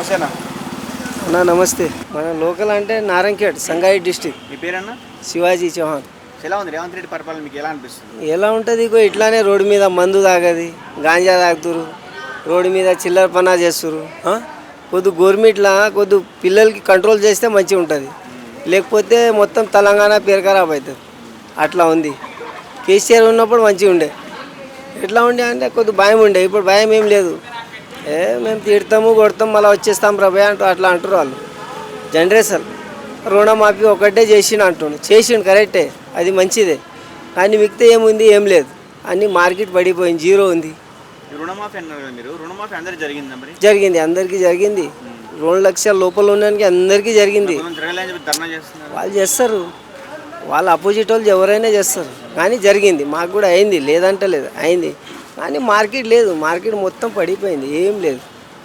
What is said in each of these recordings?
నమస్తేనా అన్నా నమస్తే. మన లోకల్ అంటే నారాయణఖేడ్ సంగారెడ్డి డిస్టిక్. మీ పేరన్నా? శివాజీ చౌహాన్. ఎలా ఉంది రేవంత్ రెడ్డి పరిపాలన, మీకు ఎలా అనిపిస్తుంది? ఎలా ఉంటుంది? ఇగో ఇట్లానే రోడ్డు మీద మందు తాగది, గాంజా తాగుతురు, రోడ్డు మీద చిల్లర పనా చేస్తురు. కొద్ది గవర్నమెంట్లా కొద్ది పిల్లలకి కంట్రోల్ చేస్తే మంచిగా ఉంటుంది, లేకపోతే మొత్తం తెలంగాణ పేరు ఖరాబ్ అవుతుంది. అట్లా ఉంది. కేసీఆర్ ఉన్నప్పుడు మంచిగా ఉండే. ఎట్లా ఉండే అంటే కొద్ది భయం ఉండే, ఇప్పుడు భయం ఏం లేదు. మేము తిడతాము కొడతాం మళ్ళీ వచ్చేస్తాం ప్రభా అంటూ అట్లా అంటారు వాళ్ళు. జనరేషన్ రుణమాఫీ ఒకటే చేసిండు అంటుండు, చేసిండు కరెక్టే, అది మంచిదే. కానీ మిగతా ఏముంది? ఏం లేదు. అన్ని మార్కెట్ పడిపోయింది, జీరో ఉంది. రుణమాఫీ అన్నారు కదా మీరు, రుణమాఫీ అందరికీ జరిగిందా? మరి జరిగింది, అందరికీ జరిగింది. 2 లక్షల లోపల ఉండడానికి అందరికీ జరిగింది. వాళ్ళు చేస్తారు, వాళ్ళ అపోజిట్ వాళ్ళు ఎవరైనా చేస్తారు. కానీ జరిగింది, మాకు కూడా అయింది, లేదంటే లేదు, అయింది. కానీ మార్కెట్ లేదు, మార్కెట్ మొత్తం పడిపోయింది, ఏం లేదు.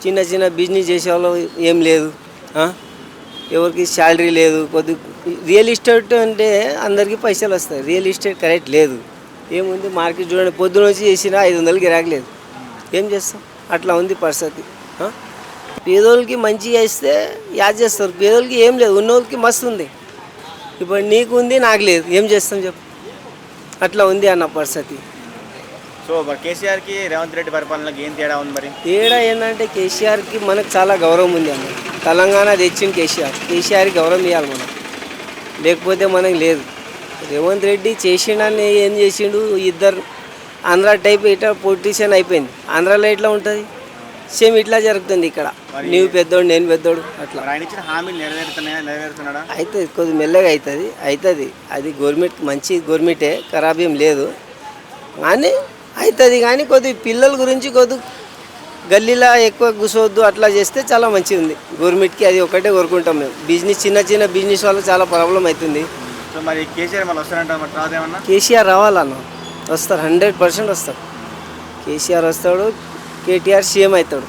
చిన్న చిన్న బిజినెస్ చేసే వాళ్ళు ఏం లేదు, ఎవరికి శాలరీ లేదు. కొద్ది రియల్ ఎస్టేట్ అంటే అందరికీ పైసలు వస్తాయి, రియల్ ఎస్టేట్ కరెక్ట్ లేదు. ఏముంది మార్కెట్ చూడండి, పొద్దున వచ్చి చేసినా 500 గిరాకీ లేదు. ఏం చేస్తాం? అట్లా ఉంది పరిస్థితి. పేదోళ్ళకి మంచిగా ఇస్తే యాడ్ చేస్తారు, పేదోళ్ళకి ఏం లేదు, ఉన్నోళ్ళకి మస్తు ఉంది. ఇప్పుడు నీకు ఉంది, నాకు లేదు, ఏం చేస్తాం చెప్పు? అట్లా ఉంది అన్న పరిస్థితి. సో కేసీఆర్కి రేవంత్ రెడ్డి పరిపాలనకి ఏం తేడా ఉంది? మరి తేడా ఏంటంటే కేసీఆర్కి మనకు చాలా గౌరవం ఉంది అన్న. తెలంగాణ తెచ్చింది కేసీఆర్కి గౌరవం ఇవ్వాలి మనం, లేకపోతే మనకు లేదు. రేవంత్ రెడ్డి చేసిండని ఏం చేసిండు? ఇద్దరు ఆంధ్ర టైప్ ఇట్లా పొలిటీషియన్ అయిపోయింది. ఆంధ్రాలో ఎట్లా ఉంటుంది? సేమ్ ఇట్లా జరుగుతుంది ఇక్కడ. నీవు పెద్దోడు నేను పెద్దోడు అట్లా. ఆయన ఇచ్చిన హామీలు నెరవేరుతున్నాడా? అవుతుంది, కొద్ది మెల్లగా అవుతుంది. అది గవర్నమెంట్ మంచి గవర్నమెంటే, ఖరాబ్ ఏం లేదు. కానీ అవుతుంది. కానీ కొద్ది పిల్లల గురించి కొద్ది గల్లీలో ఎక్కువ కూర్చోవద్దు, అట్లా చేస్తే చాలా మంచిగా ఉంది గవర్నమెంట్కి. అది ఒకటే కోరుకుంటాం మేము. బిజినెస్ చిన్న చిన్న బిజినెస్ వాళ్ళకి చాలా ప్రాబ్లం అవుతుంది. సో మరి కేసీఆర్ మళ్ళీ వస్తారంట? కేసీఆర్ రావాలన్న, వస్తారు, 100% వస్తారు. కేసీఆర్ వస్తాడు, కేటీఆర్ సీఎం అవుతాడు.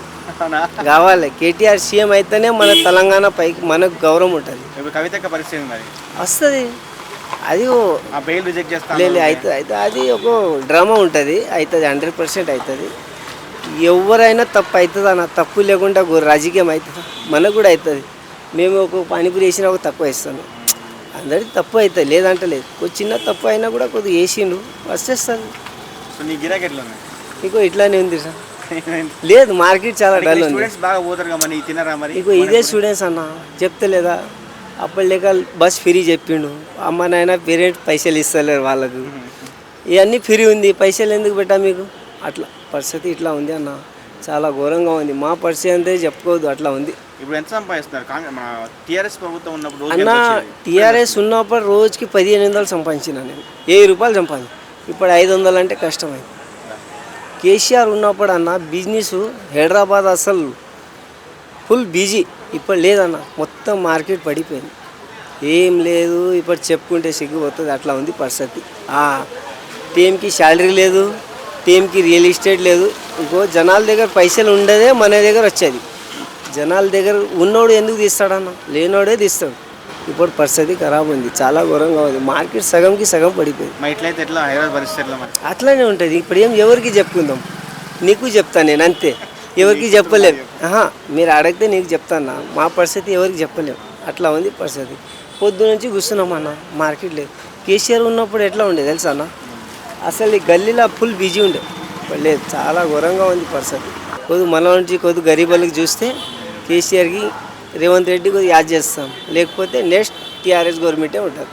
కావాలి, కేటీఆర్ సీఎం అయితేనే మన తెలంగాణ పైకి మనకు గౌరవం ఉంటుంది. కవిత పరిస్థితి మరి వస్తుంది. అది బెయిల్ రిజెక్ట్ చేస్తాను లేదు, అయితే అది ఒక డ్రామా ఉంటుంది. అవుతుంది, 100% అవుతుంది. ఎవరైనా తప్పు అవుతుంది అన్న, తప్పు లేకుండా రాజకీయం అవుతుందా? మనకు కూడా అవుతుంది. మేము ఒక పానీపూరి వేసినా ఒక తక్కువ వేస్తాను, అందరికి తప్పు అవుతుంది, లేదంటే లేదు. కొద్ది చిన్న తప్పు అయినా కూడా కొద్దిగా వేసిండు వచ్చేస్తుంది. సో నీ గిరాకీ ఎట్లా ఉంది? ఇంకో ఇట్లానే ఉంది సార్. లేదు, మార్కెట్ చాలా డల్ ఉంది. స్టూడెంట్స్ బాగా పోతారు కదా, మరి తినరా? మరి ఇంకో ఇదే స్టూడెంట్స్ అన్న, చెప్తలేదా? అప్పటి లేక బస్ ఫ్రీ చెప్పిండు, అమ్మ నాయన పేరెంట్ పైసలు ఇస్తలేరు వాళ్ళకు. ఇవన్నీ ఫ్రీ ఉంది, పైసలు ఎందుకు పెట్టా మీకు? అట్లా పరిస్థితి ఇట్లా ఉంది అన్న, చాలా ఘోరంగా ఉంది. మా పరిస్థితి అంతే చెప్పుకోవద్దు, అట్లా ఉంది. ఇప్పుడు ఎంత సంపాదిస్తున్నారు? టీఆర్ఎస్ ప్రభుత్వం ఉన్నప్పుడు అన్న, టీఆర్ఎస్ ఉన్నప్పుడు రోజుకి 1500 సంపాదించిన నేను, 1000 రూపాయలు సంపాదించి. ఇప్పుడు 500 అంటే కష్టమైంది. కేసీఆర్ ఉన్నప్పుడు అన్న బిజినెస్ హైదరాబాద్ అసలు ఫుల్ బిజీ. ఇప్పుడు లేదన్న, మొత్తం మార్కెట్ పడిపోయింది, ఏం లేదు. ఇప్పుడు చెప్పుకుంటే సిగ్గుపోతుంది, అట్లా ఉంది పరిస్థితి. టీంకి శాలరీ లేదు, టీంకి రియల్ ఎస్టేట్ లేదు. ఇంకో జనాల దగ్గర పైసలు ఉండదే మన దగ్గర వచ్చేది. జనాల దగ్గర ఉన్నోడు ఎందుకు తీస్తాడన్న? లేనోడే తీస్తాడు. ఇప్పుడు పరిస్థితి ఖరాబ్ ఉంది, చాలా ఘోరంగా ఉంది. మార్కెట్ సగంకి సగం పడిపోయింది. ఇట్లయితే ఎట్లా హైదరాబాద్ పరిస్థితి? అట్లానే ఉంటుంది. ఇప్పుడు ఏం ఎవరికి చెప్పుకుందాం? నీకు చెప్తాను నేను, అంతే. ఎవరికి చెప్పలేము. మీరు అడిగితే నీకు చెప్తాను, మా పరిస్థితి ఎవరికి చెప్పలేము. అట్లా ఉంది పరిస్థితి. పొద్దు నుంచి కూర్చున్నామన్న, మార్కెట్ లేదు. కేసీఆర్ ఉన్నప్పుడు ఎట్లా ఉండేది తెలుసా అన్న? అసలు ఈ గల్లీలో ఫుల్ బిజీ ఉండే, లేదు. చాలా ఘోరంగా ఉంది పరిస్థితి. కొద్ది మన నుంచి కొద్ది గరీబులకు చూస్తే కేసీఆర్కి రేవంత్ రెడ్డి కొద్దిగా యాడ్ చేస్తాం, లేకపోతే నెక్స్ట్ టీఆర్ఎస్ గవర్నమెంటే ఉంటుంది.